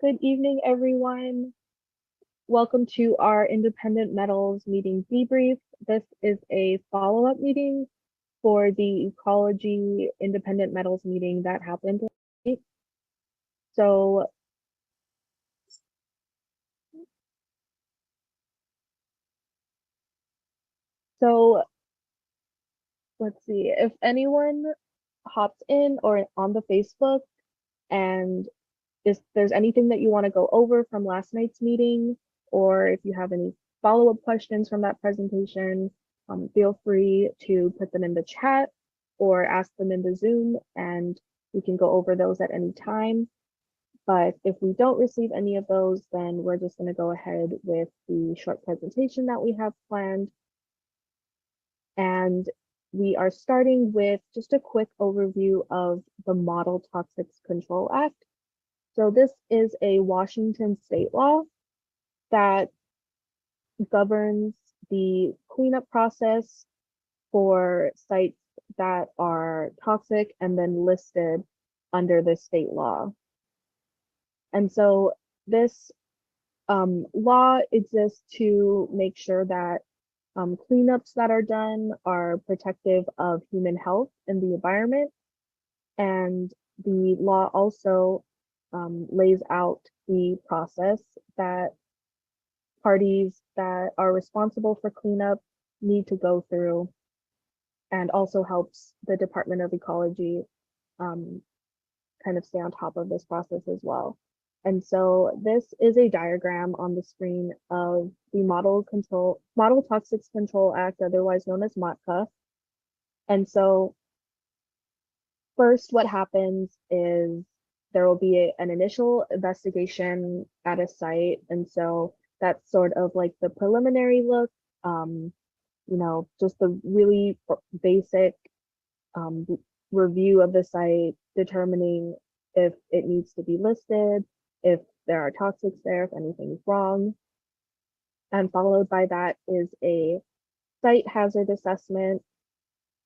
Good evening, everyone. Welcome to our Independent Metals meeting debrief. This is a follow-up meeting for the Ecology Independent Metals meeting that happened tonight. So, so let's see if anyone hopped in or on the Facebook and if there's anything that you want to go over from last night's meeting, or if you have any follow-up questions from that presentation, feel free to put them in the chat or ask them in the Zoom, and we can go over those at any time. But if we don't receive any of those, then we're just going to go ahead with the short presentation that we have planned. And we are starting with just a quick overview of the Model Toxics Control Act. So this is a Washington state law that governs the cleanup process for sites that are toxic and then listed under the state law. And so this law exists to make sure that cleanups that are done are protective of human health and the environment. And the law also lays out the process that parties that are responsible for cleanup need to go through, and also helps the Department of Ecology kind of stay on top of this process as well. And so this is a diagram on the screen of the Model Toxics Control Act, otherwise known as MOTCA. And so first, what happens is there will be an initial investigation at a site. And so that's sort of like the preliminary look, just the really basic review of the site, determining if it needs to be listed, if there are toxics there, if anything's wrong. And followed by that is a site hazard assessment,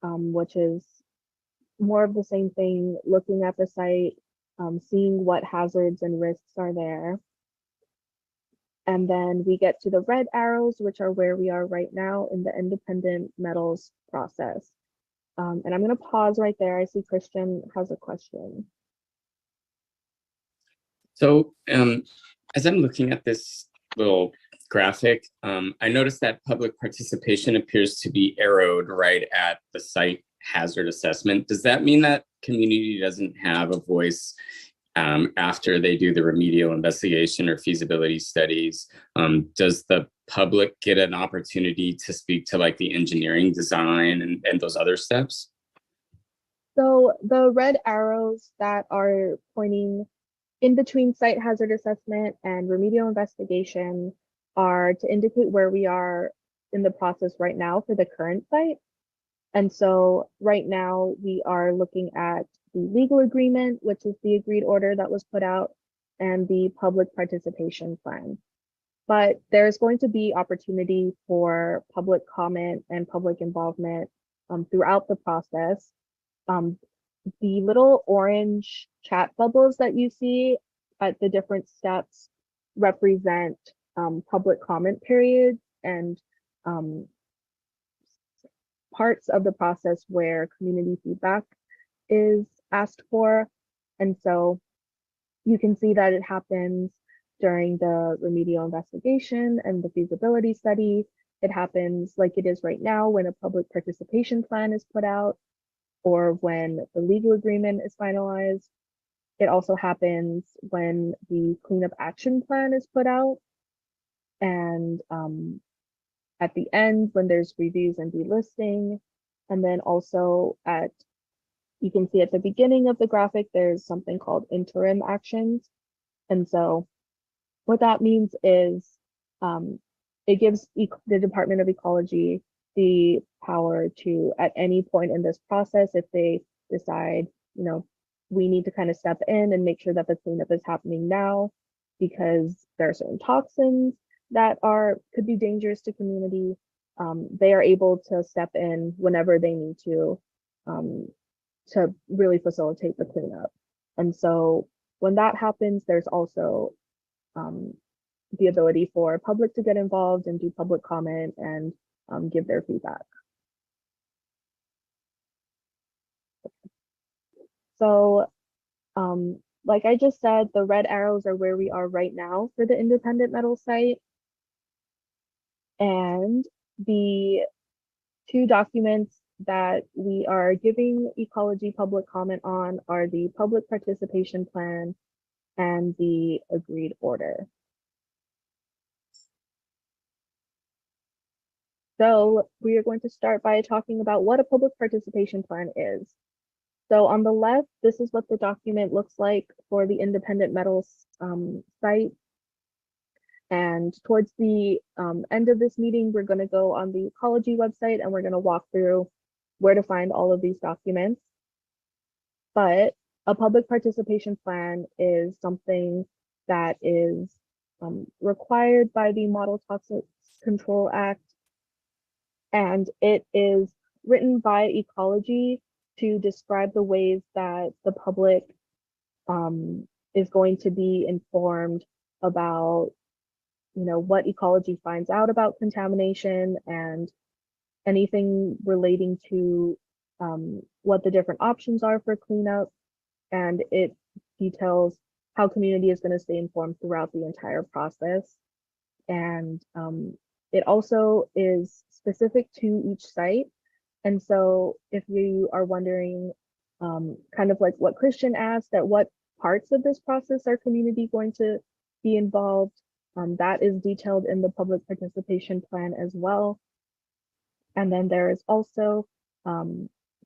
which is more of the same thing, looking at the site, seeing what hazards and risks are there. And then we get to the red arrows, which are where we are right now in the independent metals process. And I'm going to pause right there. I see Christian has a question. So as I'm looking at this little graphic, I noticed that public participation appears to be arrowed right at the site hazard assessment. Does that mean that community doesn't have a voice after they do the remedial investigation or feasibility studies? Does the public get an opportunity to speak to like the engineering design and those other steps? So the red arrows that are pointing in between site hazard assessment and remedial investigation are to indicate where we are in the process right now for the current site. And so right now we are looking at the legal agreement, which is the agreed order that was put out, and the public participation plan. But there's going to be opportunity for public comment and public involvement throughout the process. The little orange chat bubbles that you see at the different steps represent public comment periods and parts of the process where community feedback is asked for. And so you can see that it happens during the remedial investigation and the feasibility study. It happens like it is right now when a public participation plan is put out, or when the legal agreement is finalized. It also happens when the cleanup action plan is put out. And at the end, when there's reviews and delisting. And then also you can see at the beginning of the graphic, there's something called interim actions. And so what that means is it gives the Department of Ecology the power to, at any point in this process, if they decide, we need to kind of step in and make sure that the cleanup is happening now because there are certain toxins that could be dangerous to community, they are able to step in whenever they need to really facilitate the cleanup. And so when that happens, there's also the ability for public to get involved and do public comment and give their feedback. So like I just said, the red arrows are where we are right now for the independent metal site. And the two documents that we are giving ecology public comment on are the public participation plan and the agreed order. So we are going to start by talking about what a public participation plan is. So on the left, this is what the document looks like for the independent metals site. And towards the end of this meeting, we're going to go on the ecology website and we're going to walk through where to find all of these documents. But a public participation plan is something that is required by the Model Toxics Control Act. And it is written by ecology to describe the ways that the public is going to be informed about, you know, what ecology finds out about contamination and anything relating to what the different options are for cleanup. And it details how community is going to stay informed throughout the entire process. And it also is specific to each site. And so if you are wondering, kind of like what Christian asked, at what parts of this process are community going to be involved, that is detailed in the public participation plan as well. And then there is also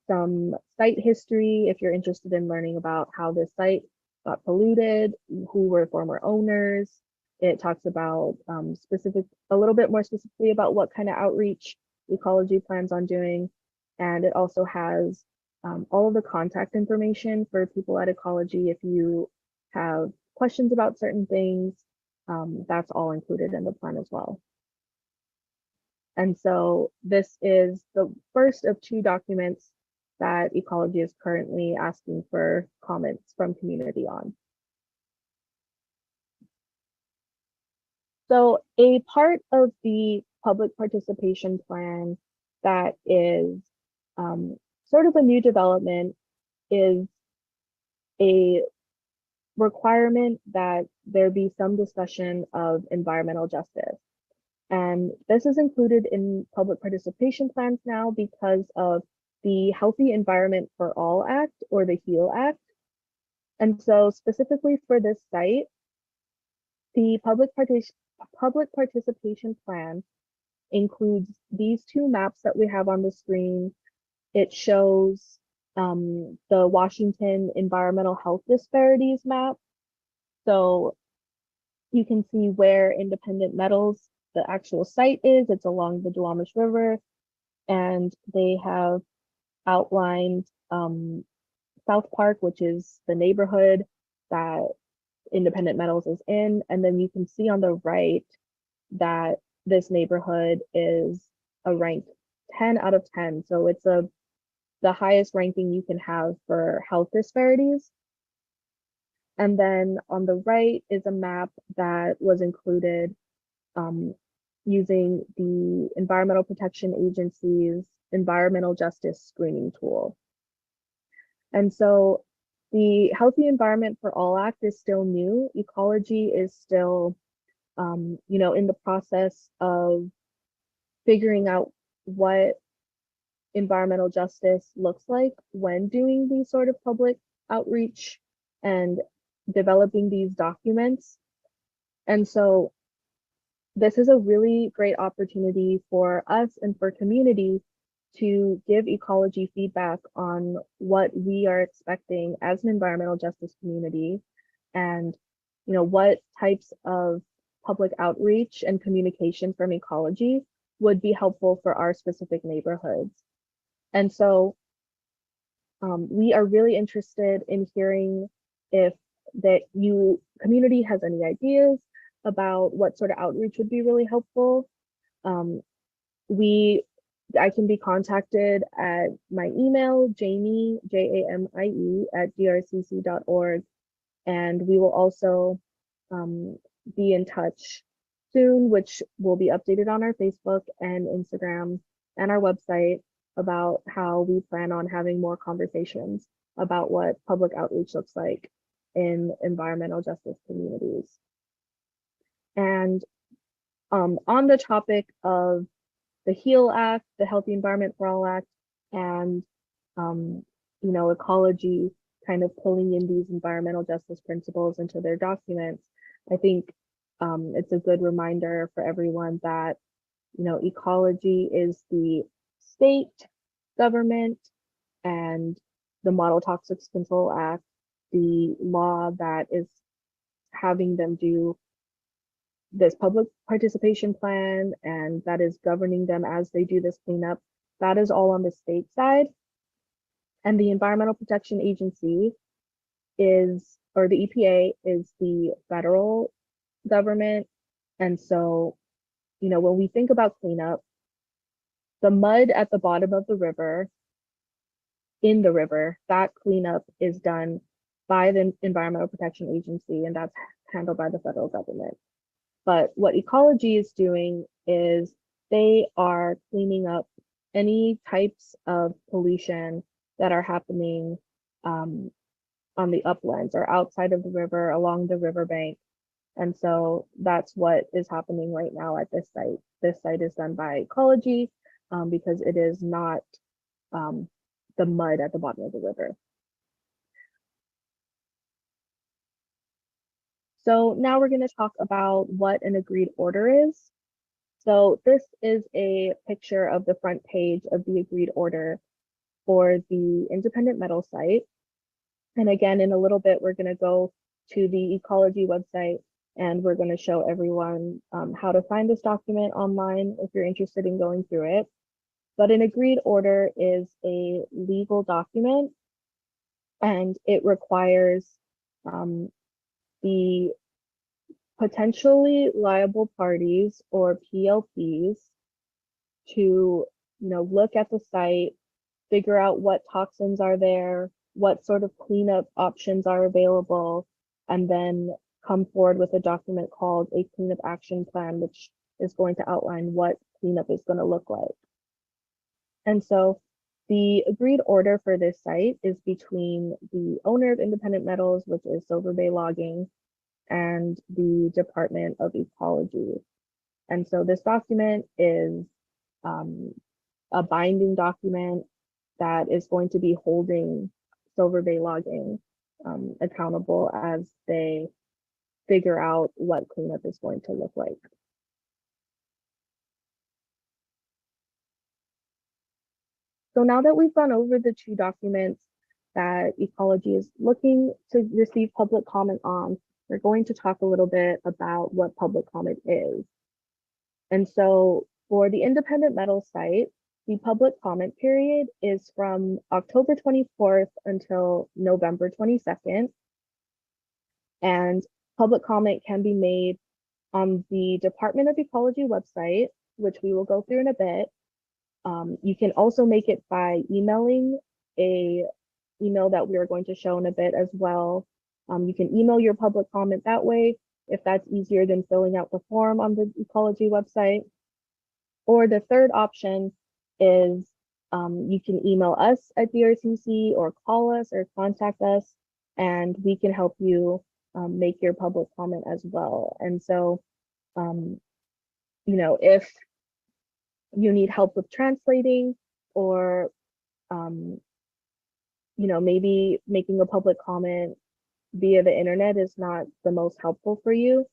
some site history if you're interested in learning about how this site got polluted, who were former owners. It talks about a little bit more specifically about what kind of outreach ecology plans on doing. And it also has all of the contact information for people at ecology. If you have questions about certain things, that's all included in the plan as well. And so this is the first of two documents that ecology is currently asking for comments from community on. So a part of the public participation plan that is sort of a new development is a requirement that there be some discussion of environmental justice. And this is included in public participation plans now because of the Healthy Environment for All Act, or the HEAL Act. And so specifically for this site, the public participation plan includes these two maps that we have on the screen. It shows the Washington environmental health disparities map. So you can see where Independent Metals, the actual site is. It's along the Duwamish River, and they have outlined South Park, which is the neighborhood that Independent Metals is in. And then you can see on the right that this neighborhood is a rank 10 out of 10. So it's the highest ranking you can have for health disparities. And then on the right is a map that was included using the Environmental Protection Agency's environmental justice screening tool. And so the Healthy Environment for All Act is still new. Ecology is still, you know, in the process of figuring out what environmental justice looks like when doing these sort of public outreach and developing these documents. And so this is a really great opportunity for us and for community to give ecology feedback on what we are expecting as an environmental justice community, and you know, what types of public outreach and communication from ecology would be helpful for our specific neighborhoods. And so we are really interested in hearing if that community has any ideas about what sort of outreach would be really helpful. I can be contacted at my email, Jamie, Jamie, @drcc.org. And we will also be in touch soon, which will be updated on our Facebook and Instagram and our website about how we plan on having more conversations about what public outreach looks like in environmental justice communities. And on the topic of the HEAL Act, the Healthy Environment for All Act, and ecology kind of pulling in these environmental justice principles into their documents, I think it's a good reminder for everyone that ecology is the state government, and the Model Toxics Control Act, the law that is having them do this public participation plan and that is governing them as they do this cleanup, that is all on the state side. And the Environmental Protection Agency is, or the EPA is the federal government. And so, when we think about cleanup, the mud at the bottom of the river, in the river, that cleanup is done by the Environmental Protection Agency, and that's handled by the federal government. But what ecology is doing is they are cleaning up any types of pollution that are happening on the uplands or outside of the river, along the riverbank. And so that's what is happening right now at this site. This site is done by ecology because it is not the mud at the bottom of the river. So now we're going to talk about what an agreed order is. So this is a picture of the front page of the agreed order for the Independent Metal site. And again, in a little bit, we're going to go to the ecology website and we're going to show everyone how to find this document online if you're interested in going through it. But an agreed order is a legal document, and it requires the potentially liable parties, or PLPs, to look at the site, figure out what toxins are there, what sort of cleanup options are available, and then come forward with a document called a cleanup action plan, which is going to outline what cleanup is going to look like. And so the agreed order for this site is between the owner of Independent Metals, which is Silver Bay Logging, and the Department of Ecology. And so this document is a binding document that is going to be holding Silver Bay Logging accountable as they figure out what cleanup is going to look like. So now that we've gone over the two documents that ecology is looking to receive public comment on, we're going to talk a little bit about what public comment is. And so for the Independent Metal site, the public comment period is from October 24th until November 22nd. And public comment can be made on the Department of Ecology website, which we will go through in a bit. You can also make it by emailing a email that we are going to show in a bit as well. You can email your public comment that way, if that's easier than filling out the form on the ecology website. Or the third option is you can email us at DRCC or call us or contact us, and we can help you make your public comment as well. And so, if you need help with translating, or maybe making a public comment via the internet is not the most helpful for you,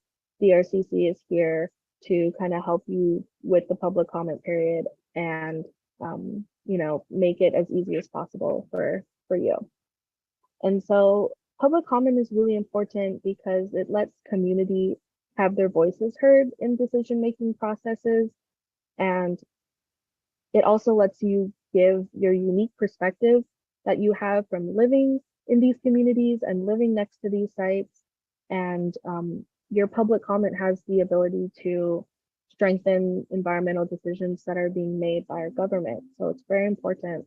DRCC is here to kind of help you with the public comment period and make it as easy as possible for you. And so public comment is really important because it lets community have their voices heard in decision-making processes. And it also lets you give your unique perspective that you have from living in these communities and living next to these sites. And your public comment has the ability to strengthen environmental decisions that are being made by our government. So it's very important.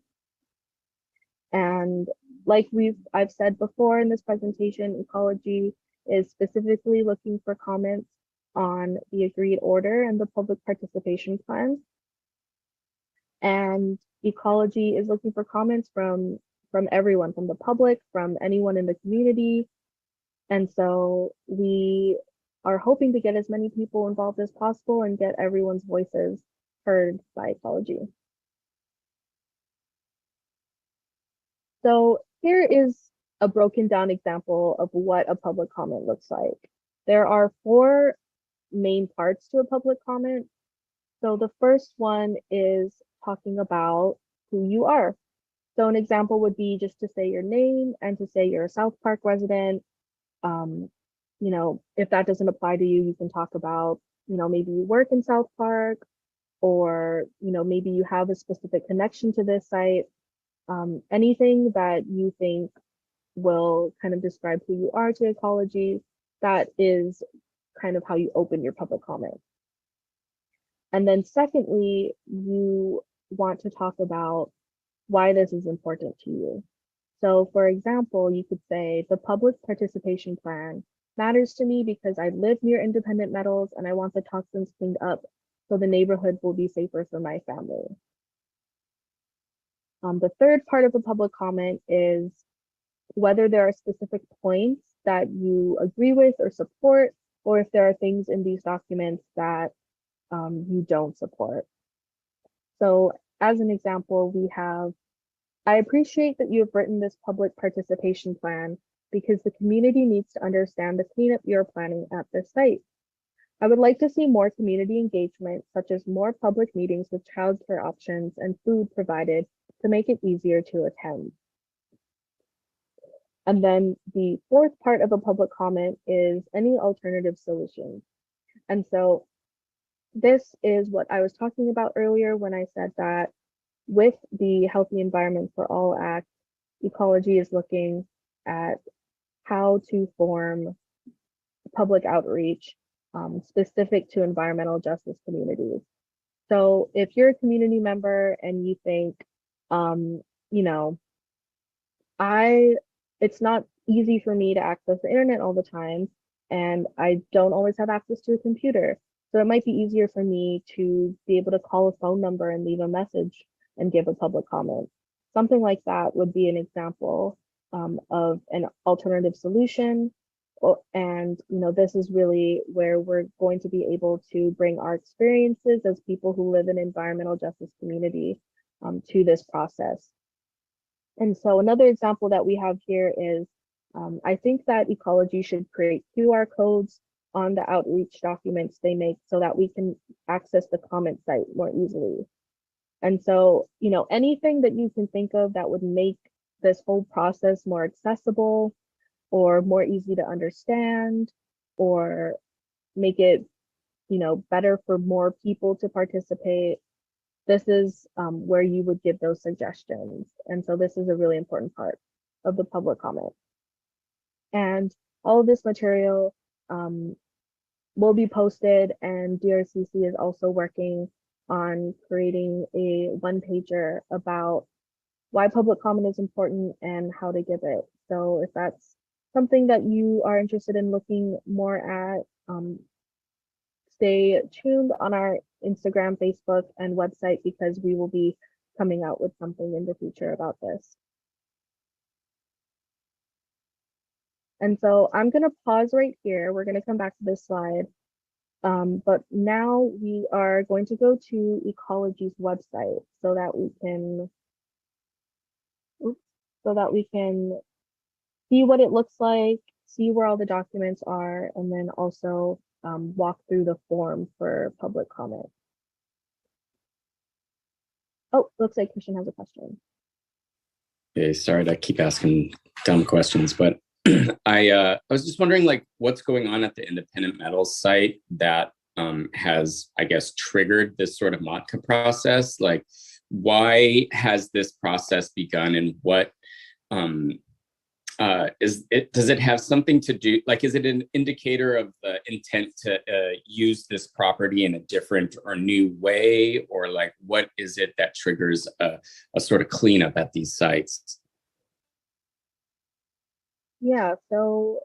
And like I've said before in this presentation, ecology is specifically looking for comments on the agreed order and the public participation plan. And ecology is looking for comments from everyone, from the public, from anyone in the community. And so we are hoping to get as many people involved as possible and get everyone's voices heard by ecology. So here is a broken down example of what a public comment looks like. There are 4 main parts to a public comment. So the first one is talking about who you are. So an example would be just to say your name and to say you're a South Park resident. You know, if that doesn't apply to you, you can talk about, you know, maybe you work in South Park, or, you know, maybe you have a specific connection to this site. Anything that you think will kind of describe who you are to ecology, that is kind of how you open your public comment. And then secondly, you want to talk about why this is important to you. So for example, you could say the public participation plan matters to me because I live near independent metals and I want the toxins cleaned up so the neighborhood will be safer for my family. The third part of the public comment is whether there are specific points that you agree with or support, or if there are things in these documents that you don't support. So as an example, we have, I appreciate that you have written this public participation plan because the community needs to understand the cleanup you're planning at this site. I would like to see more community engagement, such as more public meetings with childcare options and food provided to make it easier to attend. And then the fourth part of a public comment is any alternative solutions. And so this is what I was talking about earlier when I said that with the Healthy Environment for All Act, ecology is looking at how to form public outreach specific to environmental justice communities. So if you're a community member and you think, you know, it's not easy for me to access the internet all the time, and I don't always have access to a computer. So it might be easier for me to be able to call a phone number and leave a message and give a public comment. Something like that would be an example of an alternative solution. And you know, this is really where we're going to be able to bring our experiences as people who live in environmental justice community to this process. And so another example that we have here is, I think that ecology should create QR codes on the outreach documents they make so that we can access the comment site more easily. And so, you know, anything that you can think of that would make this whole process more accessible or more easy to understand, or make it, you know, better for more people to participate, this is where you would give those suggestions. And so this is a really important part of the public comment. And all of this material will be posted, and DRCC is also working on creating a one-pager about why public comment is important and how to give it. So if that's something that you are interested in looking more at, stay tuned on our Instagram, Facebook, and website, because we will be coming out with something in the future about this. And so I'm going to pause right here. We're going to come back to this slide. But now we are going to go to Ecology's website so that we can see what it looks like, see where all the documents are, and then also walk through the form for public comment. Oh, looks like Christian has a question. Okay, sorry to keep asking dumb questions, but I was just wondering, like, what's going on at the Independent Metals site that has, I guess, triggered this sort of MOTCA process? Like, why has this process begun, and what does it have something to do, like, is it an indicator of the intent to use this property in a different or new way, or like, what is it that triggers a sort of cleanup at these sites? Yeah, so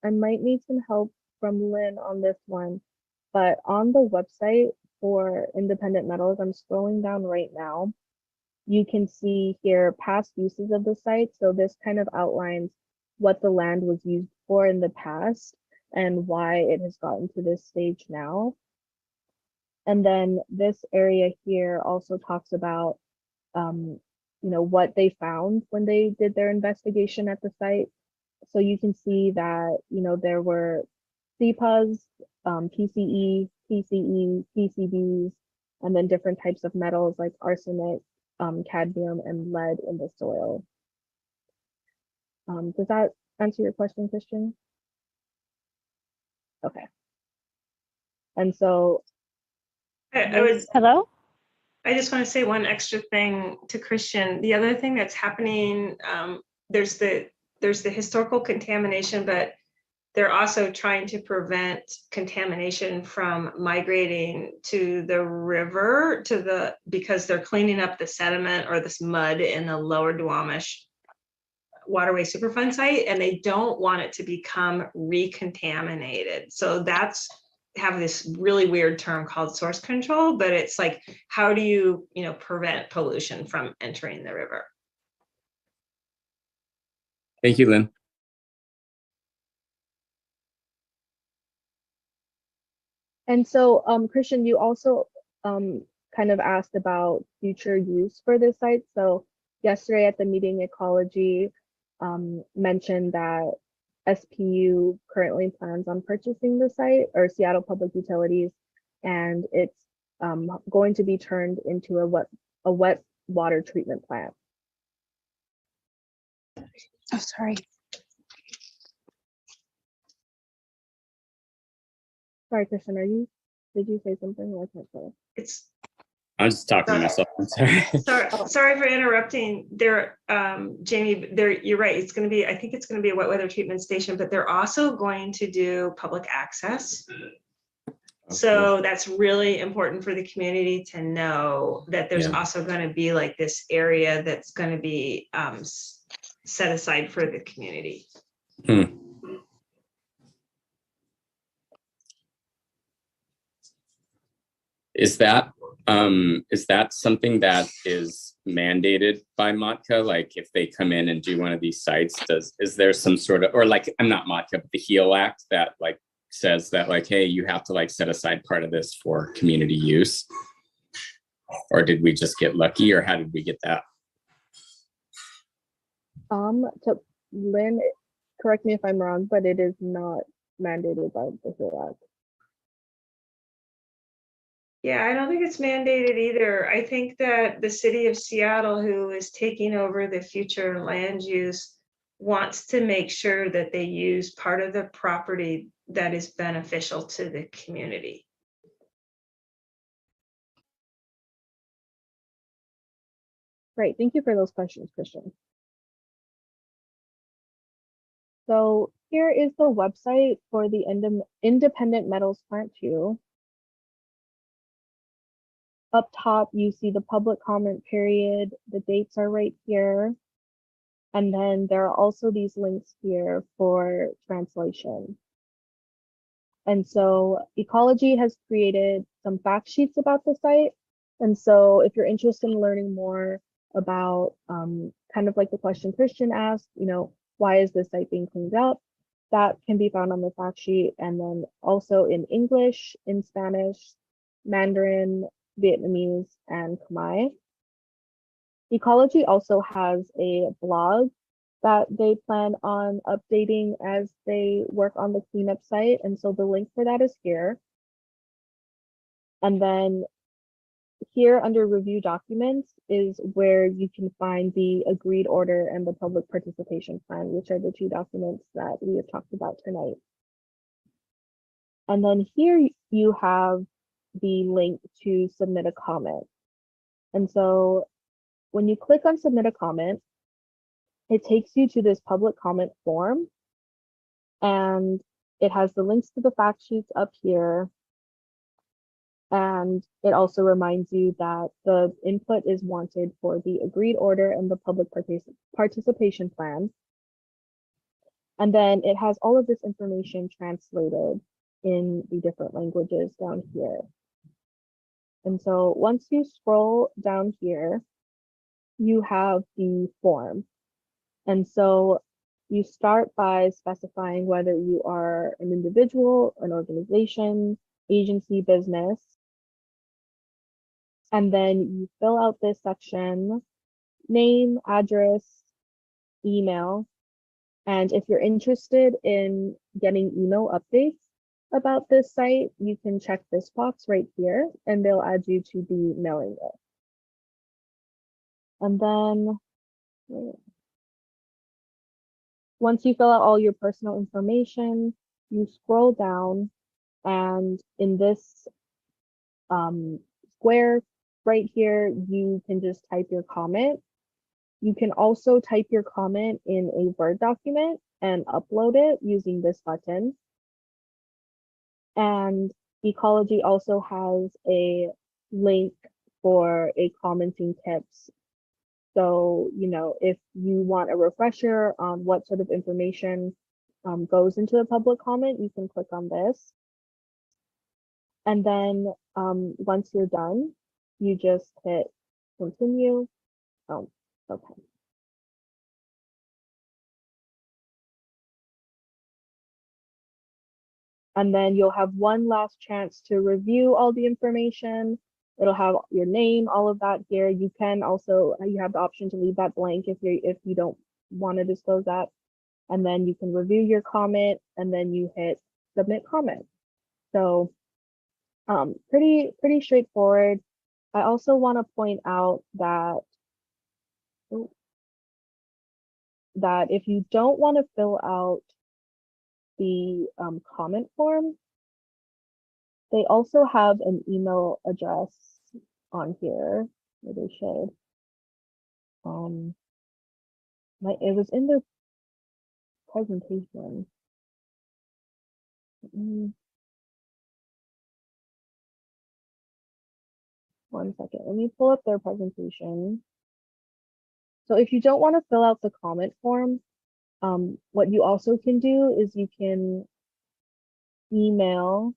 I might need some help from Lynn on this one, but on the website for Independent Metals, I'm scrolling down right now. You can see here past uses of the site. So this kind of outlines what the land was used for in the past and why it has gotten to this stage now. And then this area here also talks about, what they found when they did their investigation at the site. So you can see that, there were CPUs, PCE, PCE, PCBs, and then different types of metals like arsenic, cadmium, and lead in the soil. Does that answer your question, Christian? Okay. And so Hello? I just want to say one extra thing to Christian. The other thing that's happening, there's the historical contamination, but they're also trying to prevent contamination from migrating to the river because they're cleaning up the sediment or this mud in the lower Duwamish waterway superfund site, and they don't want it to become recontaminated. So that's have this really weird term called source control, but it's like, how do you prevent pollution from entering the river? Thank you, Lynn. And so, Christian, you also kind of asked about future use for this site. So yesterday at the meeting, Ecology mentioned that SPU currently plans on purchasing the site, or Seattle Public Utilities, and it's going to be turned into a wet water treatment plant. Oh, sorry. Sorry, Christian, did you say something? I can't tell. I'm just talking to myself. I'm sorry. Sorry for interrupting. Jamie, you're right. It's going to be, I think it's going to be a wet weather treatment station, but they're also going to do public access. So that's really important for the community to know that there's also going to be like this area that's going to be set aside for the community. Is that something that is mandated by MOTCA? Like if they come in and do one of these sites, is there some sort of, or like, I'm not MOTCA, but the HEAL Act that like says that like, hey, you have to like set aside part of this for community use? Or did we just get lucky, or how did we get that? So Lynn, correct me if I'm wrong, but it is not mandated by the HEAL Act. Yeah, I don't think it's mandated either. I think that the city of Seattle, who is taking over the future land use, wants to make sure that they use part of the property that is beneficial to the community. Great, thank you for those questions, Christian. So here is the website for the Independent Metals Plant 2. Up top, you see the public comment period. The dates are right here. And then there are also these links here for translation. And so Ecology has created some fact sheets about the site. And so if you're interested in learning more about kind of like the question Christian asked, why is this site being cleaned up? That can be found on the fact sheet, and then also in English, in Spanish, Mandarin, Vietnamese, and Khmer. Ecology also has a blog that they plan on updating as they work on the cleanup site, and so the link for that is here. And then here under review documents is where you can find the agreed order and the public participation plan, which are the two documents that we have talked about tonight. And then here you have the link to submit a comment. And so when you click on submit a comment, it takes you to this public comment form, and it has the links to the fact sheets up here. And it also reminds you that the input is wanted for the agreed order and the public participation plan. And then it has all of this information translated in the different languages down here. And so once you scroll down here, you have the form. And so you start by specifying whether you are an individual, an organization, agency, business. And then you fill out this section, name, address, email. And if you're interested in getting email updates about this site, you can check this box right here and they'll add you to the mailing list. And then once you fill out all your personal information, you scroll down and in this square right here, you can just type your comment. You can also type your comment in a Word document and upload it using this button. And Ecology also has a link for a commenting tips. So, you know, if you want a refresher on what sort of information goes into a public comment, you can click on this. And then once you're done, you just hit continue. Oh, okay. And then you'll have one last chance to review all the information. It'll have your name, all of that here. You can also, you have the option to leave that blank if you don't want to disclose that. And then you can review your comment and then you hit submit comment. So pretty straightforward. I also want to point out that if you don't want to fill out the comment form, they also have an email address on here. Maybe they should. It was in the presentation. One second, let me pull up their presentation. So if you don't want to fill out the comment form, what you also can do is you can email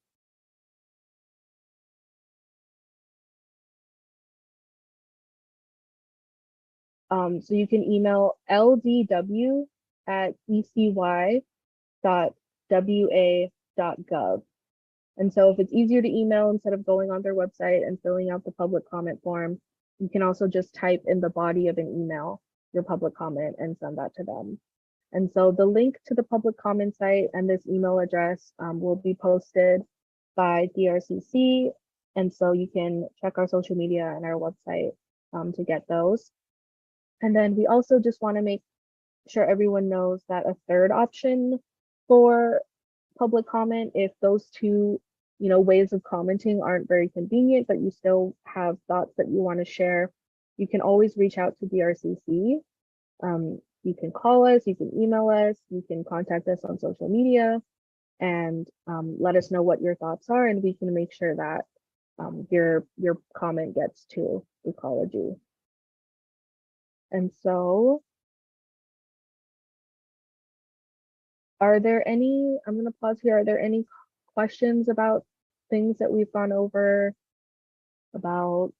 so you can email ldw@ecy.wa.gov. And so if it's easier to email instead of going on their website and filling out the public comment form, you can also just type in the body of an email your public comment and send that to them. And so the link to the public comment site and this email address will be posted by DRCC. And so you can check our social media and our website to get those. And then we also just want to make sure everyone knows that a third option for public comment, if those two ways of commenting aren't very convenient, but you still have thoughts that you want to share, you can always reach out to DRCC. You can call us, you can email us, you can contact us on social media and let us know what your thoughts are, and we can make sure that your comment gets to Ecology. And so are there any, I'm going to pause here, are there any questions about things that we've gone over about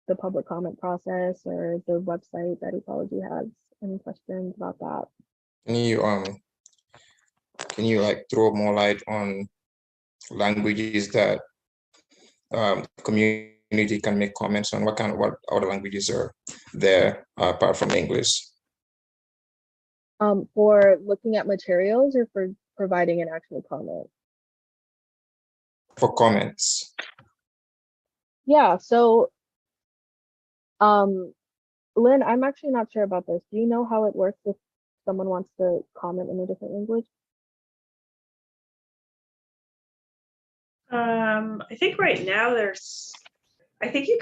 the public comment process or the website that Ecology has? Any questions about that? Can you like throw more light on languages that the community can make comments on? What other languages are there apart from English? For looking at materials or for providing an actual comment? For comments. Yeah, so Lynn, I'm actually not sure about this. Do you know how it works if someone wants to comment in a different language? I think right now I think you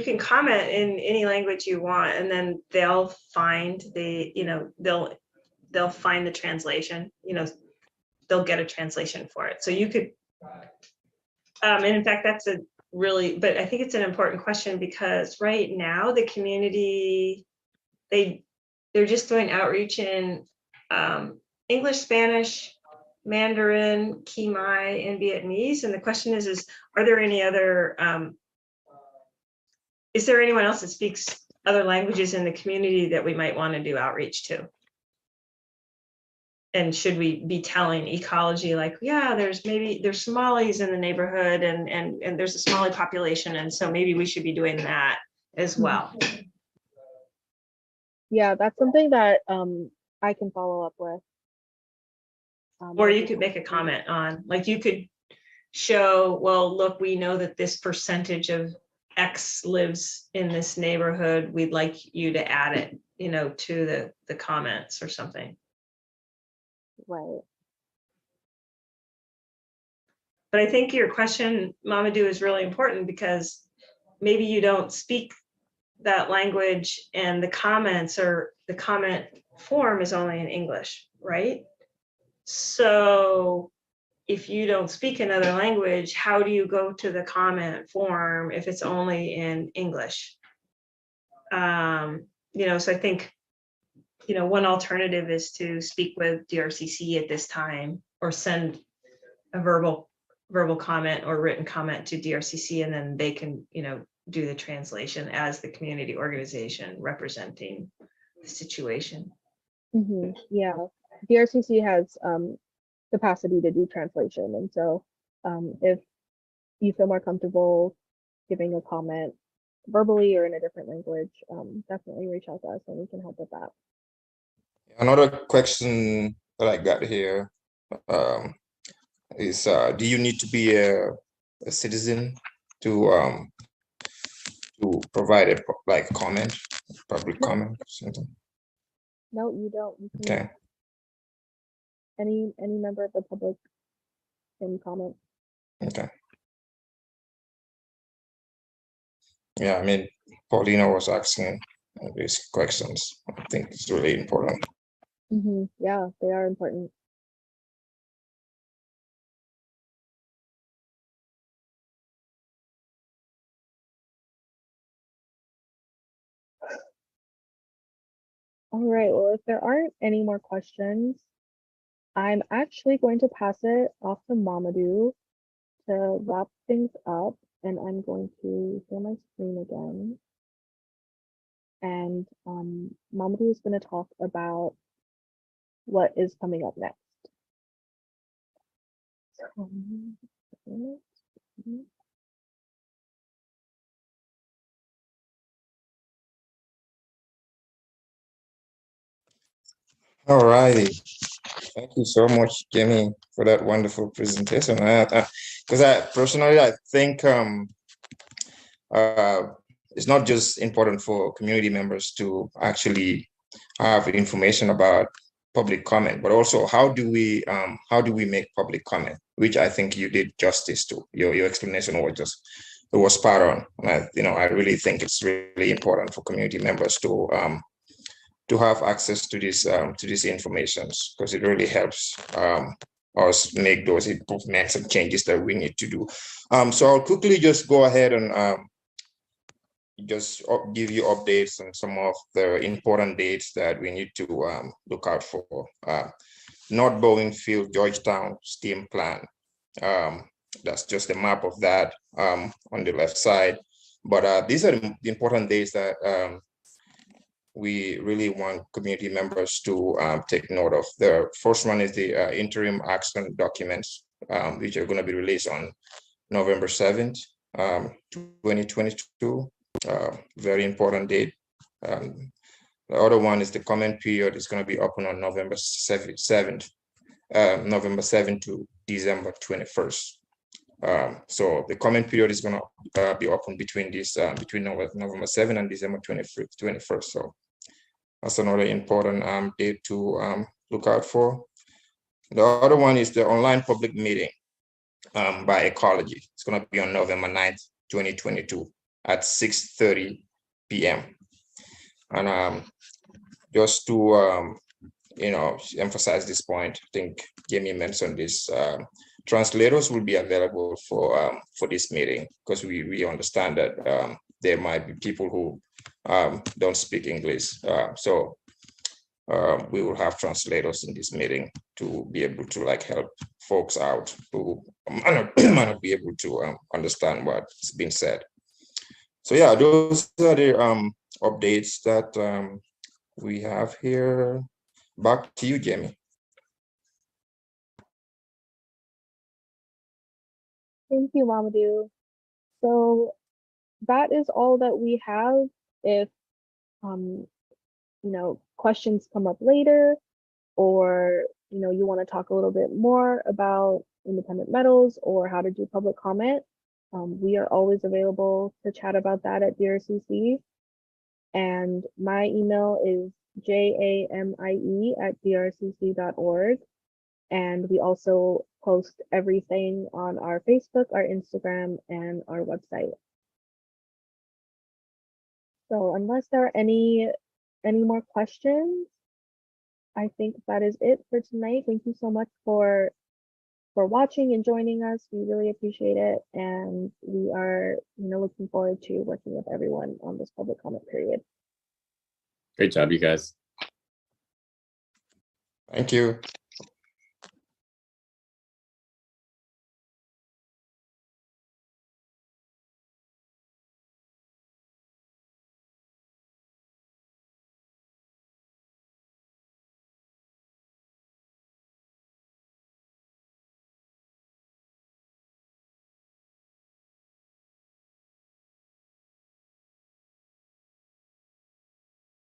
can comment in any language you want, and then they'll find they'll find the translation, they'll get a translation for it. So you could, and in fact, that's but I think it's an important question because right now the community, they're just doing outreach in English, Spanish, Mandarin, Khmer, and Vietnamese. And the question is are there any other, is there anyone else that speaks other languages in the community that we might want to do outreach to? And should we be telling ecology like, yeah, there's Somalis in the neighborhood and there's a Somali population, and so maybe we should be doing that as well. Yeah, that's something that I can follow up with. Or you could make a comment on, like you could show, well, look, we know that this percentage of X lives in this neighborhood. We'd like you to add it, you know, to the comments or something. Right. But I think your question, Mamadou, is really important because maybe you don't speak that language and the comments or the comment form is only in English, right? So if you don't speak another language, how do you go to the comment form if it's only in English? You know, so I think, you know, one alternative is to speak with DRCC at this time or send a verbal comment or written comment to DRCC, and then they can, you know, do the translation as the community organization representing the situation. Yeah, DRCC has capacity to do translation, and so if you feel more comfortable giving a comment verbally or in a different language, definitely reach out to us and we can help with that. Another question that I got here is, do you need to be a citizen to provide a like comment, public comment or something? No, you don't. You can, Okay. any member of the public can comment. Okay. Yeah, I mean, Paulina was asking these questions. I think it's really important. Yeah, they are important. All right, well, if there aren't any more questions, I'm actually going to pass it off to Mamadou to wrap things up, and I'm going to share my screen again. And Mamadou is going to talk about what is coming up next. All righty. Thank you so much, Jamie, for that wonderful presentation. Because I personally, I think it's not just important for community members to actually have information about public comment, but also how do we make public comment, which I think you did justice to. Your explanation was just, it was spot on. And I really think it's really important for community members to have access to this information, because it really helps us make those improvements and changes that we need to do. So I'll quickly just go ahead and just give you updates on some of the important dates that we need to look out for. North Bowling Field, Georgetown STEAM plan. That's just a map of that on the left side. But these are the important dates that we really want community members to take note of. The first one is the interim action documents, which are going to be released on November 7th, 2022. Very important date. The other one is the comment period is going to be open on November 7th, November 7th to December 21st. So the comment period is going to be open between November 7th and December 21st. So that's another important date to look out for. The other one is the online public meeting by Ecology. It's going to be on November 9th, 2022 at 6:30 p.m. And just to emphasize this point, I think Jamie mentioned this. Translators will be available for this meeting, because we understand that there might be people who don't speak English. So we will have translators in this meeting to be able to like help folks out who might not be able to understand what's been said. So yeah, those are the updates that we have here. Back to you, Jamie. Thank you, Mamadou. So that is all that we have. If questions come up later, or you want to talk a little bit more about independent metals or how to do public comment, we are always available to chat about that at DRCC. And my email is jamie@drcc.org. And we also post everything on our Facebook, our Instagram, and our website. So unless there are any more questions, I think that is it for tonight. Thank you so much for watching and joining us. We really appreciate it, and we are looking forward to working with everyone on this public comment period. Great job, you guys. Thank you.